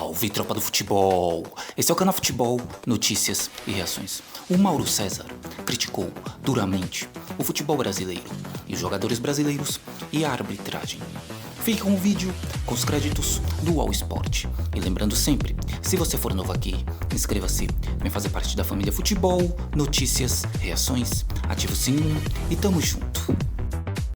Salve, tropa do futebol! Esse é o canal Futebol, Notícias e Reações. O Mauro César criticou duramente o futebol brasileiro e os jogadores brasileiros e a arbitragem. Fique com o vídeo com os créditos do All Sport. E lembrando sempre, se você for novo aqui, inscreva-se, vem fazer parte da família Futebol, Notícias, Reações, ativa o sininho e tamo junto.